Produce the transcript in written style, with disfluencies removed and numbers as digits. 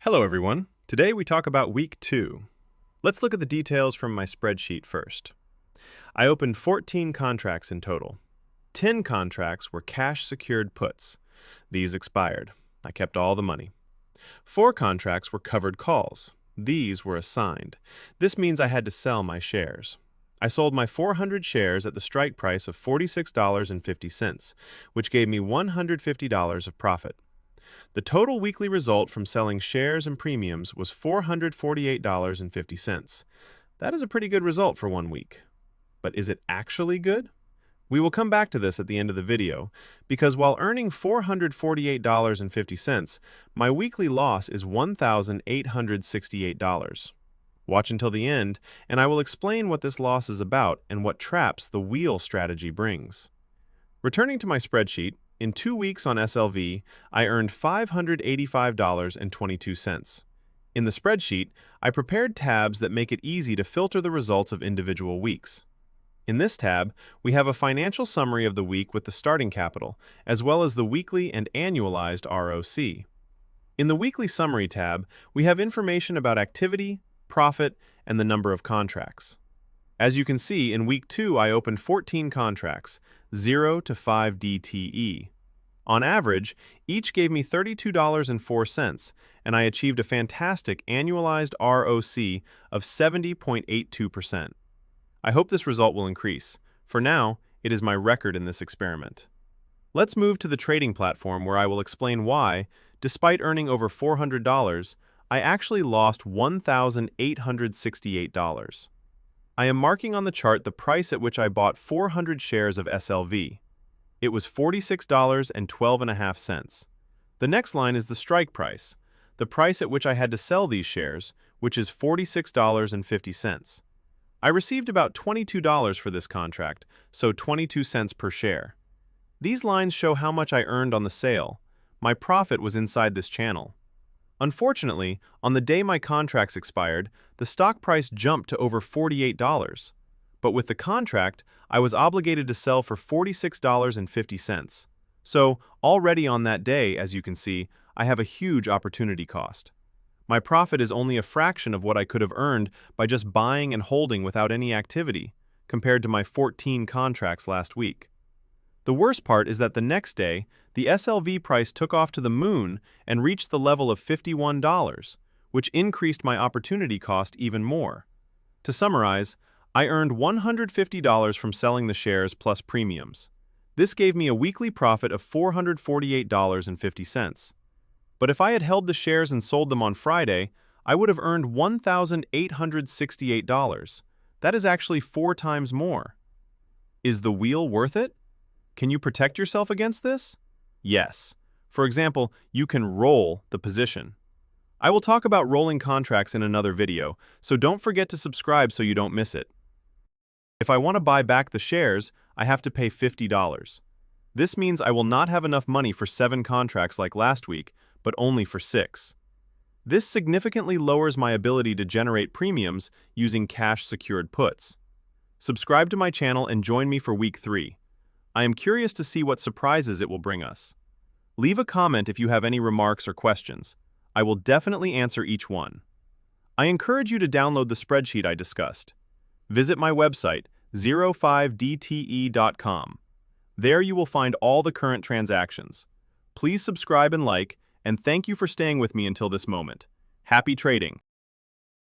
Hello everyone. Today we talk about week 2. Let's look at the details from my spreadsheet first. I opened 14 contracts in total. 10 contracts were cash-secured puts. These expired. I kept all the money. 4 contracts were covered calls. These were assigned. This means I had to sell my shares. I sold my 400 shares at the strike price of $46.50, which gave me $150 of profit. The total weekly result from selling shares and premiums was $448.50. That is a pretty good result for 1 week. But is it actually good? We will come back to this at the end of the video, because while earning $448.50, my weekly loss is $1,868. Watch until the end, and I will explain what this loss is about and what traps the wheel strategy brings. Returning to my spreadsheet, in 2 weeks on SLV, I earned $585.22. In the spreadsheet, I prepared tabs that make it easy to filter the results of individual weeks. In this tab, we have a financial summary of the week with the starting capital, as well as the weekly and annualized RoC. In the Weekly Summary tab, we have information about activity, profit, and the number of contracts. As you can see, in week 2 I opened 14 contracts, 0 to 5 DTE. On average, each gave me $32.04, and I achieved a fantastic annualized RoC of 70.82%. I hope this result will increase. For now, it is my record in this experiment. Let's move to the trading platform where I will explain why, despite earning over $400, I actually lost $1,868. I am marking on the chart the price at which I bought 400 shares of SLV. It was $46.12. The next line is the strike price, the price at which I had to sell these shares, which is $46.50. I received about $22 for this contract, so 22 cents per share. These lines show how much I earned on the sale. My profit was inside this channel. Unfortunately, on the day my contracts expired, the stock price jumped to over $48. But with the contract, I was obligated to sell for $46.50. So, already on that day, as you can see, I have a huge opportunity cost. My profit is only a fraction of what I could have earned by just buying and holding without any activity, compared to my 14 contracts last week. The worst part is that the next day, the SLV price took off to the moon and reached the level of $51, which increased my opportunity cost even more. To summarize, I earned $150 from selling the shares plus premiums. This gave me a weekly profit of $448.50. But if I had held the shares and sold them on Friday, I would have earned $1,868. That is actually 4 times more. Is the wheel worth it? Can you protect yourself against this? Yes. For example, you can roll the position. I will talk about rolling contracts in another video, so don't forget to subscribe so you don't miss it. If I want to buy back the shares, I have to pay $50. This means I will not have enough money for 7 contracts like last week, but only for 6. This significantly lowers my ability to generate premiums using cash-secured puts. Subscribe to my channel and join me for week 3. I am curious to see what surprises it will bring us. Leave a comment if you have any remarks or questions. I will definitely answer each one. I encourage you to download the spreadsheet I discussed. Visit my website, 05dte.com. There you will find all the current transactions. Please subscribe and like, and thank you for staying with me until this moment. Happy trading!